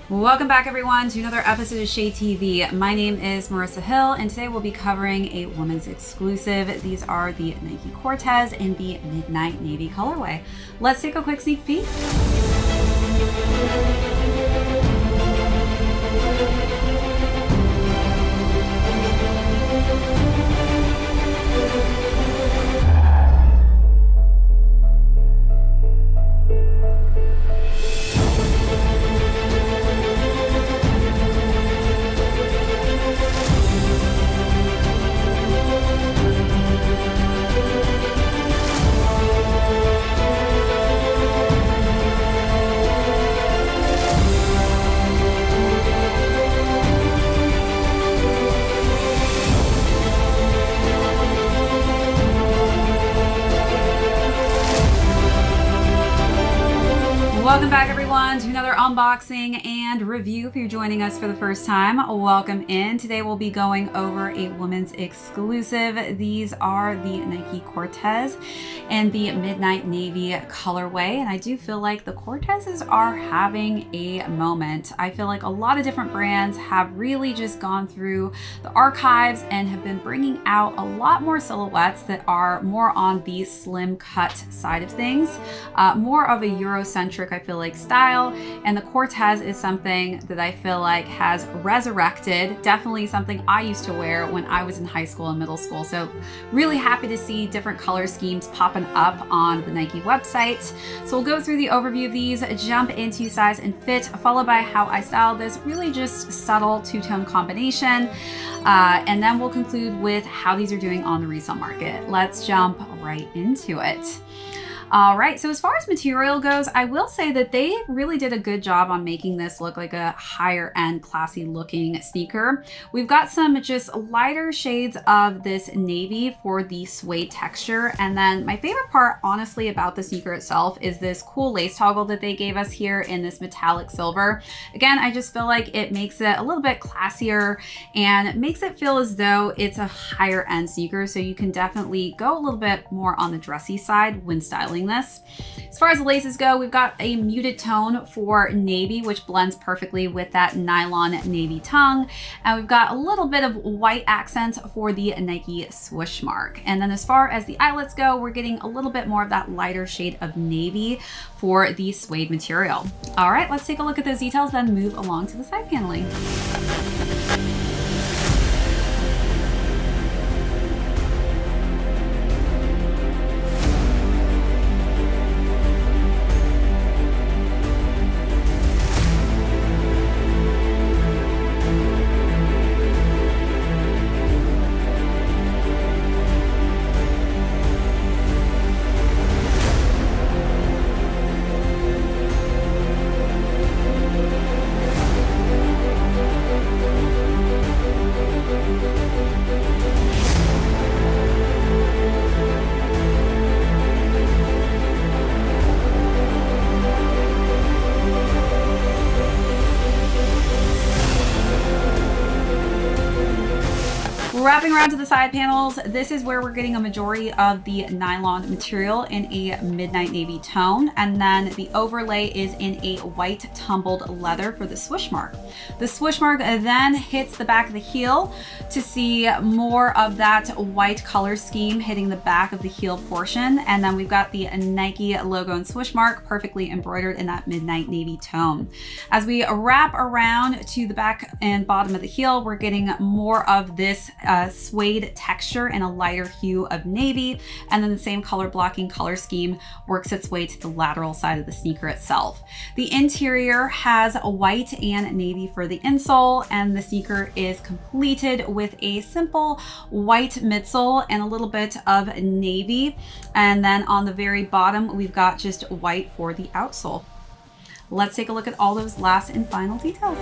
Welcome back, everyone, to another episode of ShadeTV. My name is Marissa Hill, and today we'll be covering a women's exclusive. These are the Nike Cortez in the Midnight Navy colorway. Let's take a quick sneak peek. Welcome back, everyone, to another unboxing and review. If you're joining us for the first time, welcome in. Today we'll be going over a women's exclusive. These are the Nike Cortez and the Midnight Navy colorway, and I do feel like the Cortezes are having a moment. I feel like a lot of different brands have really just gone through the archives and have been bringing out a lot more silhouettes that are more on the slim cut side of things, more of a Eurocentric, I feel like, style, and the Cortez is something that I feel like has resurrected. Definitely something I used to wear when I was in high school and middle school. So really happy to see different color schemes popping up on the Nike website. So we'll go through the overview of these, jump into size and fit, followed by how I styled this, really just subtle two-tone combination. And then we'll conclude with how these are doing on the resale market. Let's jump right into it. All right, so as far as material goes, I will say that they really did a good job on making this look like a higher end, classy looking sneaker. We've got some just lighter shades of this navy for the suede texture. And then my favorite part, honestly, about the sneaker itself is this cool lace toggle that they gave us here in this metallic silver. Again, I just feel like it makes it a little bit classier and makes it feel as though it's a higher end sneaker. So you can definitely go a little bit more on the dressy side when styling this. As far as the laces go, we've got a muted tone for navy, which blends perfectly with that nylon navy tongue. And we've got a little bit of white accents for the Nike swoosh mark. And then as far as the eyelets go, we're getting a little bit more of that lighter shade of navy for the suede material. All right, let's take a look at those details, then move along to the side paneling. Wrapping around to the side panels, this is where we're getting a majority of the nylon material in a midnight navy tone, and then the overlay is in a white tumbled leather for the swoosh mark. The swoosh mark then hits the back of the heel to see more of that white color scheme hitting the back of the heel portion, and then we've got the Nike logo and swoosh mark perfectly embroidered in that midnight navy tone. As we wrap around to the back and bottom of the heel, we're getting more of this suede texture in a lighter hue of navy, and then the same color blocking color scheme works its way to the lateral side of the sneaker itself. The interior has a white and navy for the insole, and the sneaker is completed with a simple white midsole and a little bit of navy, and then on the very bottom we've got just white for the outsole. Let's take a look at all those last and final details.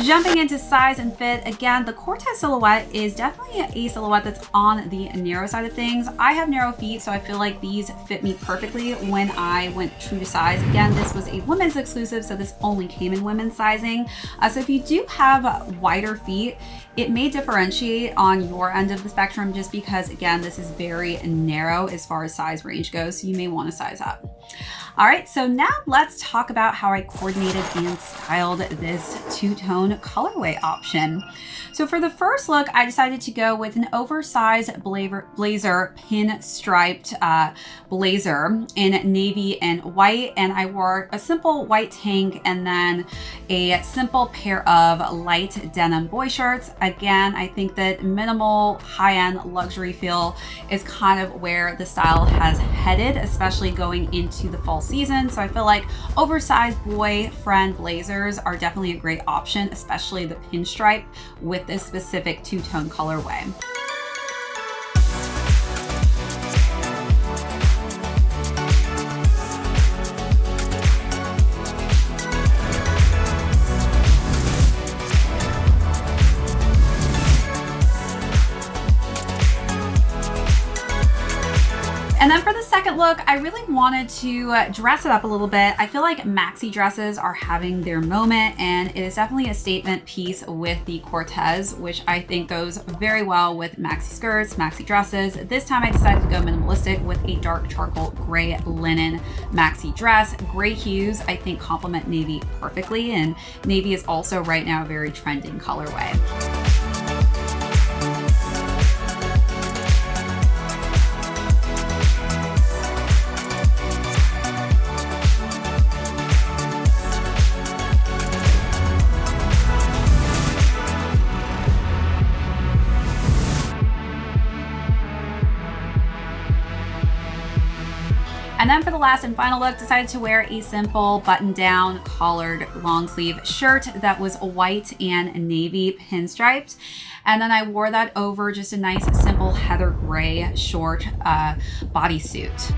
Jumping into size and fit, again, the Cortez silhouette is definitely a silhouette that's on the narrow side of things. I have narrow feet, so I feel like these fit me perfectly when I went true to size. Again, this was a women's exclusive, so this only came in women's sizing. So if you do have wider feet, it may differentiate on your end of the spectrum just because, again, this is very narrow as far as size range goes, so you may want to size up. All right, so now let's talk about how I coordinated and styled this two-tone colorway option. So for the first look, I decided to go with an oversized blazer pin-striped blazer in navy and white, and I wore a simple white tank and then a simple pair of light denim boy shorts. Again, I think that minimal high-end luxury feel is kind of where the style has headed, especially going into the fall season. So I feel like oversized boyfriend blazers are definitely a great option, especially the pinstripe with this specific two-tone colorway. And then for the second look, I really wanted to dress it up a little bit. I feel like maxi dresses are having their moment, and it is definitely a statement piece with the Cortez, which I think goes very well with maxi skirts, maxi dresses. This time I decided to go minimalistic with a dark charcoal gray linen maxi dress. Gray hues I think complement navy perfectly, and navy is also right now a very trending colorway. And then for the last and final look, decided to wear a simple button-down collared long sleeve shirt that was white and navy pinstriped. And then I wore that over just a nice simple heather gray short bodysuit.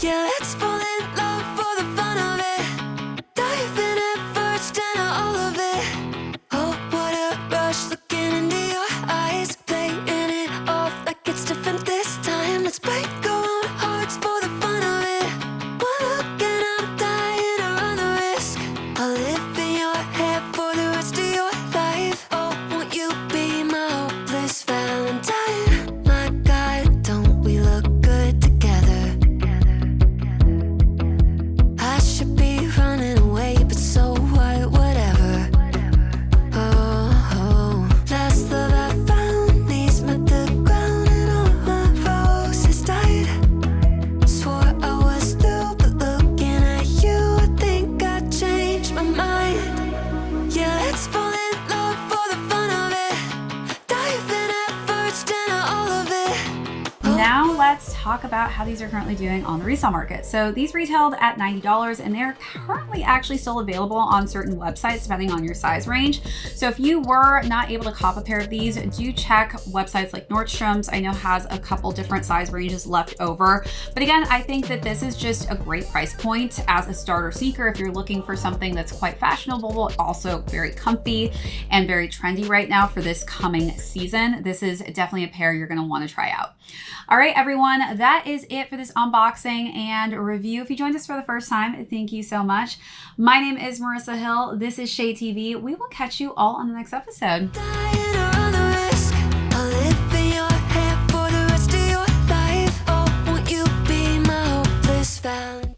Yeah, let's fall in love for the fun of it. Dive in at first and all of it. Oh, what a rush looking into your eyes. Playing it off like it's different this time. Let's break our own hearts for the fun of it. One look and I'm dying to run the risk. I'll live in your head for the rest of your life. Oh, won't you be my hopeless Valentine? My God, don't we look good together? I should be running away, but so what, whatever. Oh, last love I found, knees met the ground and all my roses died. Swore I was through, but looking at you, I think I changed my mind. Yeah, let's fall in love for the fun of it. Dive in at first and all of it. Now let's talk about how these are currently doing on the resale market. So these retailed at $90 and they're currently actually still available on certain websites depending on your size range. So if you were not able to cop a pair of these, do check websites like Nordstrom's. I know has a couple different size ranges left over. But again, I think that this is just a great price point as a starter seeker if you're looking for something that's quite fashionable, but also very comfy and very trendy right now for this coming season. This is definitely a pair you're going to want to try out. All right, everyone, that is it for this unboxing and review. If you joined us for the first time, thank you so much. My name is Marissa Hill. This is ShadeTV. We will catch you all on the next episode.